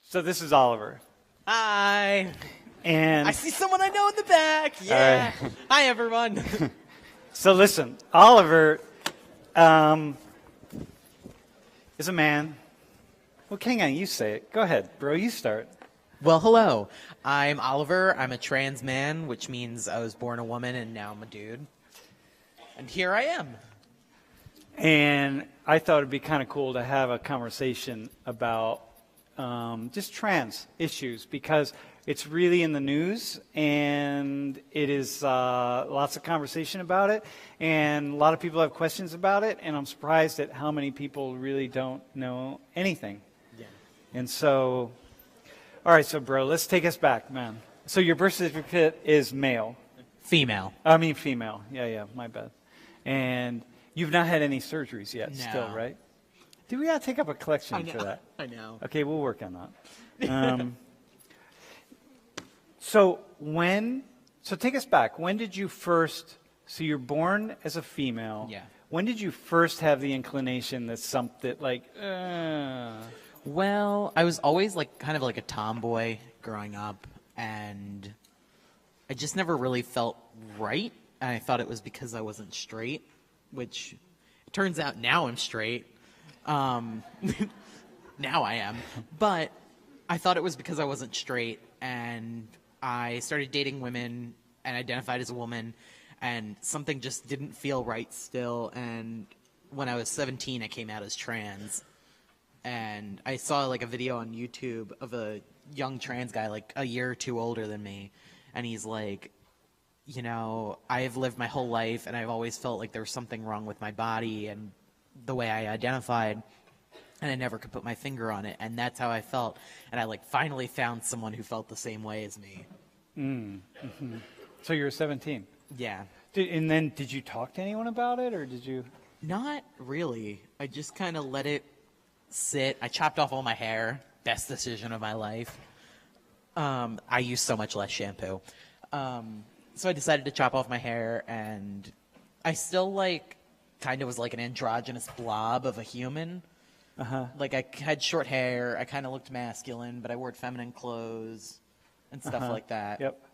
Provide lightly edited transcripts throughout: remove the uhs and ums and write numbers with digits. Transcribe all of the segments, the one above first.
So this is Oliver. Hi. And I see someone I know in the back. Yeah. All right. Hi, everyone. So listen, Oliver is a man. Well, hang on, you say it. Go ahead, bro, you start. Well, hello. I'm Oliver. I'm a trans man, which means I was born a woman and now I'm a dude. And here I am. And I thought it'd be kind of cool to have a conversation about just trans issues, because it's really in the news and it is lots of conversation about it, and a lot of people have questions about it, and I'm surprised at how many people really don't know anything. Yeah. And so, all right, so bro, let's take us back, man. So your birth certificate is male. Female. I mean female. Yeah, my bad. And you've not had any surgeries yet, No. still, right? Do we got to take up a collection for that? I know. Okay, we'll work on that. So take us back. When did you first, so you're born as a female. Yeah. When did you first have the inclination that something like, Well, I was always kind of like a tomboy growing up, and I just never really felt right. And I thought it was because I wasn't straight, which it turns out now I'm straight. Now I am. But I thought it was because I wasn't straight, and I started dating women and identified as a woman, and something just didn't feel right still. And when I was 17, I came out as trans. And I saw a video on YouTube of a young trans guy, a year or two older than me. And he's like, I've lived my whole life and I've always felt like there was something wrong with my body and the way I identified. And I never could put my finger on it. And that's how I felt. And I finally found someone who felt the same way as me. Mm-hmm. So you were 17? Yeah. And then did you talk to anyone about it, or did you? Not really. I just kind of let it sit. I chopped off all my hair. Best decision of my life. I use so much less shampoo. So I decided to chop off my hair, and I still kind of was like an androgynous blob of a human. Uh-huh. I had short hair. I kind of looked masculine, but I wore feminine clothes and stuff like that. Yep.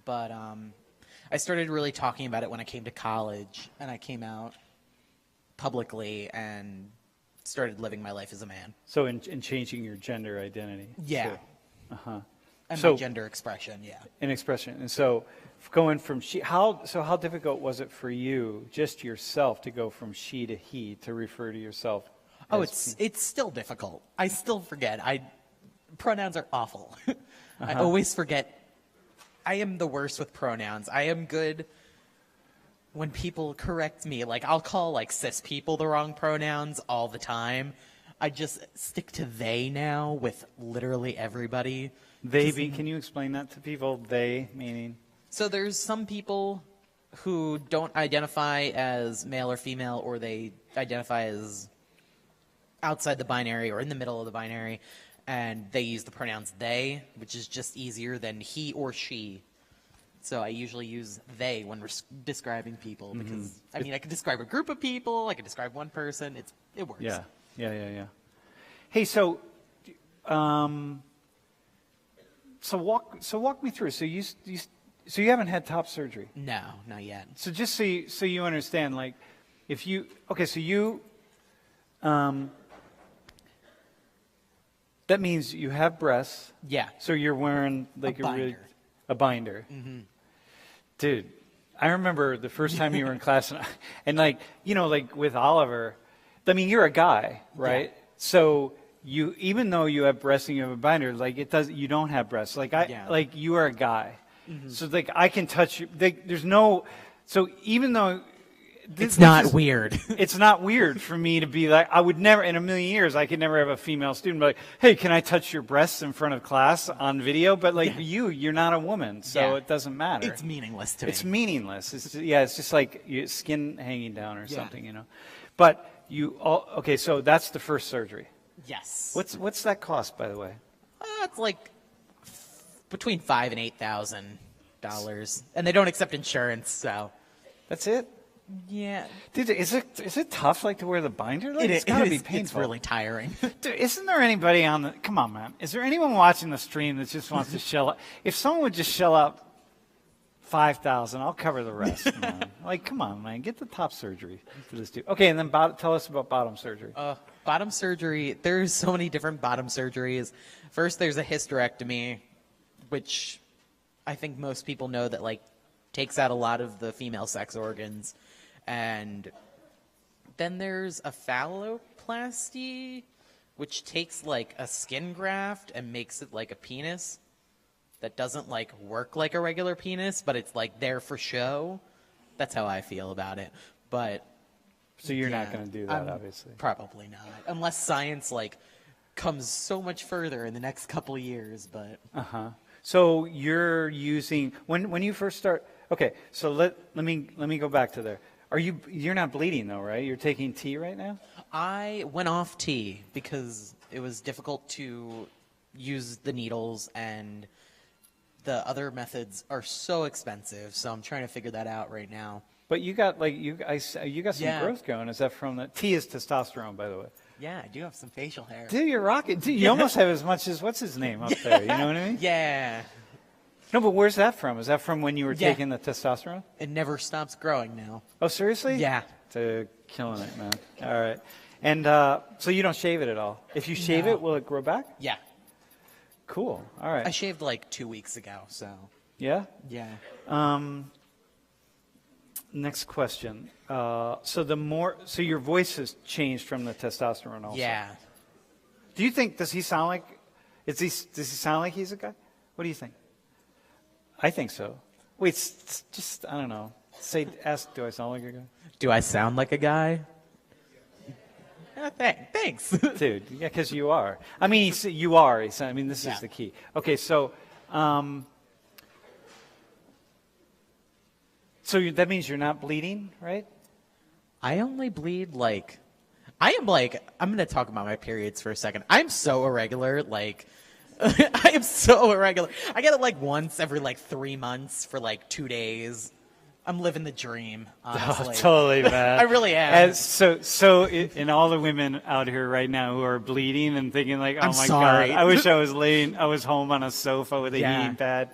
But I started really talking about it when I came to college, and I came out publicly and started living my life as a man. So in changing your gender identity. Yeah. So, uh-huh. And So- my gender expression, yeah. An expression. And so going from she, how difficult was it for you, just yourself, to go from she to he, to refer to yourself? Oh, as- it's still difficult. I still forget. Pronouns are awful. I always forget. I am the worst with pronouns. I am good when people correct me. I'll call cis people the wrong pronouns all the time. I just stick to they now with literally everybody. Can you explain that to people? They meaning? So there's some people who don't identify as male or female, or they identify as outside the binary or in the middle of the binary, and they use the pronouns they, which is just easier than he or she. So I usually use they when we're describing people, because I can describe a group of people, I can describe one person. It works. Yeah. Hey, so walk me through. So you haven't had top surgery? No, not yet. So just so you understand, that means you have breasts. Yeah. So you're wearing a binder. Mm-hmm. Dude, I remember the first time you were in class, and with Oliver, you're a guy, right? Yeah. So even though you have breasts and you have a binder, you don't have breasts. You are a guy. Mm-hmm. So I can touch you. There's no. So even though it's not weird. It's not weird for me to be I would never, in a million years, I could never have a female student be like, hey, can I touch your breasts in front of class on video? But you're not a woman, so it doesn't matter. It's meaningless to me. It's meaningless. It's just like your skin hanging down or something, But so that's the first surgery. Yes. What's that cost, by the way? It's between $5,000 and $8,000, and they don't accept insurance, so. That's it? Yeah. Dude, is it tough, like, to wear the binder? Like, it's got to be painful. It's really tiring. Dude, isn't there anybody on the... Come on, man. Is there anyone watching the stream that just wants to shell out? If someone would just shell out $5,000, I'll cover the rest, man. Like, come on, man. Get the top surgery for this dude. Okay, and then tell us about bottom surgery. Bottom surgery, there's so many different bottom surgeries. First, there's a hysterectomy, which I think most people know that, like, takes out a lot of the female sex organs. And then there's a phalloplasty, which takes, like, a skin graft and makes it like a penis that doesn't, like, work like a regular penis, but it's, like, there for show. That's how I feel about it. But so you're not going to do that, obviously. Probably not, unless science, like, comes so much further in the next couple of years. But so you're using when you first start. Okay, so let me go back to there. You're not bleeding though, right? You're taking T right now? I went off T because it was difficult to use the needles, and the other methods are so expensive. So I'm trying to figure that out right now. But you got you got some growth going. Is that from the T is testosterone, by the way? Yeah, I do have some facial hair. Dude, you're rocking. Dude, you almost have as much as what's his name up there. You know what I mean? Yeah. No, but where's that from? Is that from when you were taking the testosterone? It never stops growing now. Oh, seriously? Yeah. Killing it, man. All right. And so you don't shave it at all? If you shave it, will it grow back? Yeah. Cool. All right. I shaved like 2 weeks ago, so. Yeah? Yeah. Next question. So your voice has changed from the testosterone also. Yeah. Do you think, does he sound like he's a guy? What do you think? I think so. Wait, just, I don't know. Ask, do I sound like a guy? Do I sound like a guy? Thanks. Dude, yeah, because you are. I mean, you are. I mean, this is the key. Okay, so that means you're not bleeding, right? I only bleed I'm going to talk about my periods for a second. I'm so irregular, I am so irregular. I get it like once every 3 months for 2 days. I'm living the dream, honestly. Oh, totally, man. I really am. And all the women out here right now who are bleeding and thinking God, I wish I was home on a sofa with a heating pad.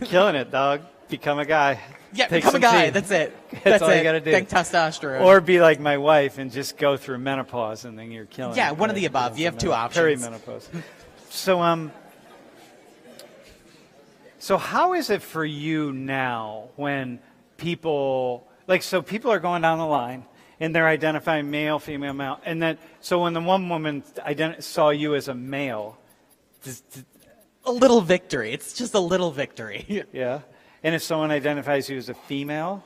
Killing it, dog. Become a guy. Yeah, become a guy. That's it. That's all you got to do. Take testosterone. Or be like my wife and just go through menopause and then you're killing it. Yeah, one of the above. You have two options. Perimenopause. So how is it for you now when people people are going down the line and they're identifying male, female, male, and then so when the one woman saw you as a male, a little victory. It's just a little victory. Yeah. And if someone identifies you as a female?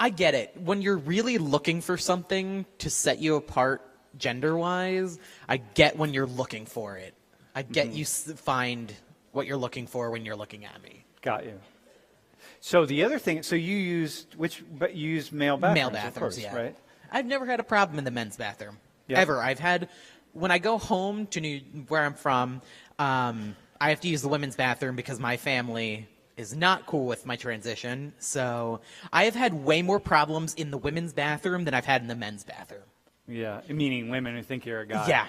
I get it. When you're really looking for something to set you apart gender-wise, I get when you're looking for it. I get you find what you're looking for when you're looking at me. Got you. So the other thing, so you used male bathrooms, male bathrooms, of course, yeah. Right? I've never had a problem in the men's bathroom, Yep. ever. When I go home to where I'm from, I have to use the women's bathroom because my family is not cool with my transition. So I have had way more problems in the women's bathroom than I've had in the men's bathroom. Yeah, meaning women who think you're a guy. Yeah.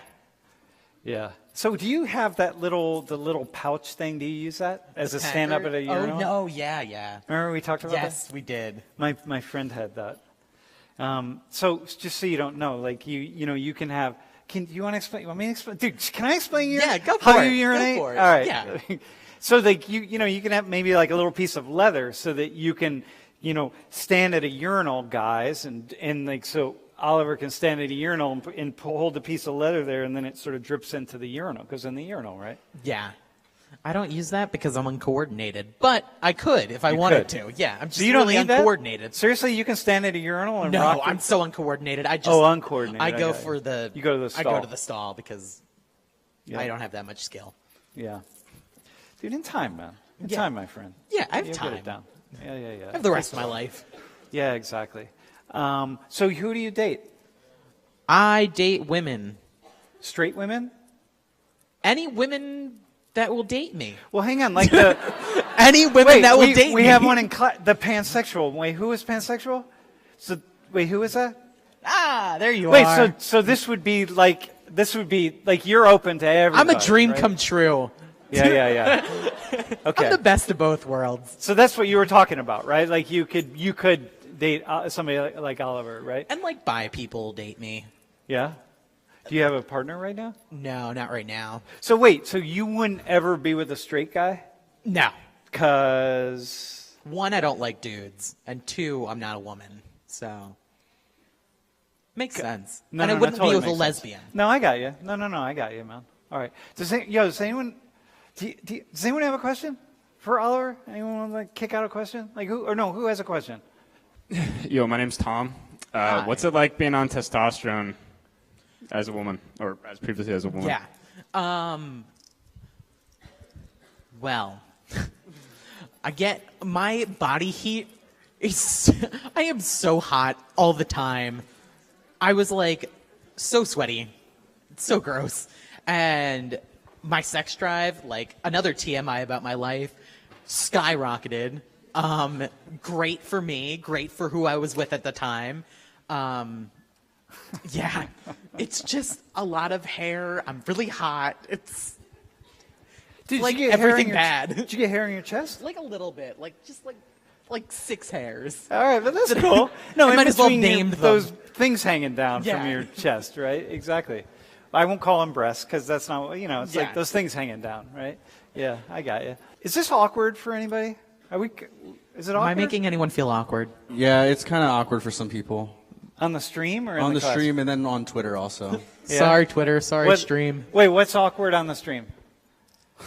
Yeah. So do you have the little pouch thing? Do you use that as a stand-up at a urinal? Oh, no, yeah. Remember we talked about that? Yes, we did. My friend had that. So just so you don't know, you can have. Do you want to explain? You want me to explain? Dude, can I explain Yeah, go for how it. you urinate? Go for it. All right. Yeah. So you can have maybe a little piece of leather so that you can stand at a urinal, guys, and so Oliver can stand at a urinal and hold the piece of leather there, and then it sort of drips into the urinal. Goes in the urinal, right? Yeah. I don't use that because I'm uncoordinated, but I could if I wanted to. Yeah, I'm just so you don't really need uncoordinated. That? Seriously, you can stand at a urinal and no, rock I'm so uncoordinated. uncoordinated. I go for the. You go to the stall. I go to the stall because I don't have that much skill. Yeah. Dude, in time, man. In Yeah. time, my friend. Yeah, I have You'll time. Get it down. Yeah. I have the rest of my life. Yeah, exactly. So who do you date? I date women. Straight women? Any women that will date me. Well, hang on. Any women that will date me. We have one in the pansexual. Wait, who is pansexual? So wait, who is that? There you Wait, are. so this would be like you're open to everybody. I'm a dream right? come true. Yeah. Okay. I'm the best of both worlds. So that's what you were talking about, right? Like you could date somebody like Oliver, right? And like bi people date me. Yeah. Do you have a partner right now? No, not right now. So wait, so you wouldn't ever be with a straight guy? No. Cause 1, I don't like dudes, and 2, I'm not a woman. So makes sense. And I wouldn't totally be with a makes sense. lesbian. No, I got you. No, I got you, man. All right. Does anyone have a question for Oliver? Anyone want to like kick out a question? Like who has a question? Yo, my name's Tom. What's it like being on testosterone as a woman, or as previously as a woman? Yeah. Well, I get my body heat is. I am so hot all the time. I was like so sweaty, so gross, and my sex drive, like another TMI about my life, skyrocketed. Great for me, great for who I was with at the time. Yeah, it's just a lot of hair. I'm really hot. It's like everything bad. Did you get hair in your chest? Like a little bit, like just like 6 hairs. All right, but that's cool. No, I might as well between named them. those things hanging down from Yeah. your chest, right? Exactly. I won't call them breasts because that's not, it's Yeah. like those things hanging down, right? Yeah, I got you. Is this awkward for anybody? Is it awkward? Am I making anyone feel awkward? Yeah, it's kind of awkward for some people. On the stream or in On the class? stream and then on Twitter also. Yeah. Sorry, Twitter. Sorry, What- stream. Wait, what's awkward on the stream?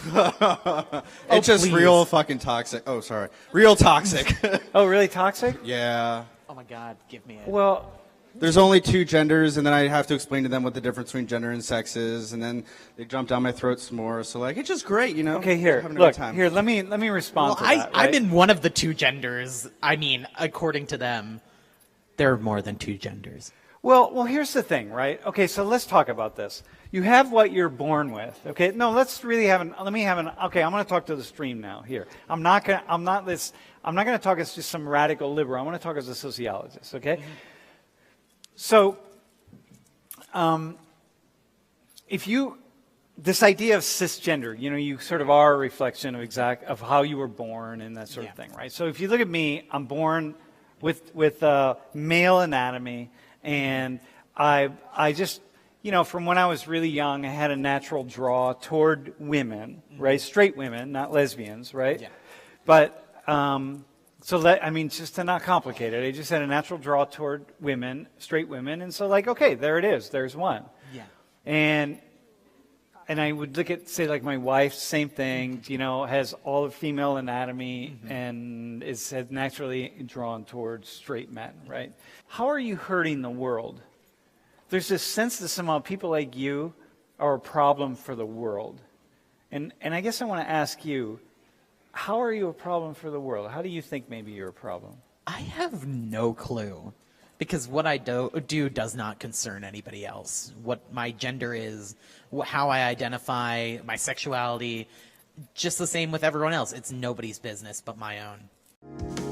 It's just please. real fucking toxic. Oh, sorry. Real toxic. Oh, really toxic? Yeah. Oh my God, give me it. Well, There's only 2 genders, and then I have to explain to them what the difference between gender and sex is, and then they jump down my throat some more. So, like, it's just great, you know? okay, here. Having a Look, good time. here, let me respond Well, to that. I'm right? in one of the 2 genders. I mean, according to them, there are more than 2 genders. Well, here's the thing, right? Okay, so let's talk about this. You have what you're born with. Okay, no, let's really okay, I'm going to talk to the stream now here. I'm not going to talk as just some radical liberal. I want to talk as a sociologist, okay? Mm-hmm. So, this idea of cisgender, you sort of are a reflection of how you were born and that sort of thing, right? So if you look at me, I'm born with male anatomy, and I just, from when I was really young, I had a natural draw toward women, right? Straight women, not lesbians, right? Yeah. But just to not complicate it, I just had a natural draw toward women, straight women, and so okay, there it is. There's one. Yeah. And I would look at, say, like my wife, same thing, has all of female anatomy and is naturally drawn towards straight men, right? How are you hurting the world? There's this sense that somehow people like you are a problem for the world. And I guess I want to ask you, how are you a problem for the world? How do you think maybe you're a problem? I have no clue, because what I do does not concern anybody else. What my gender is, how I identify, my sexuality, just the same with everyone else. It's nobody's business but my own.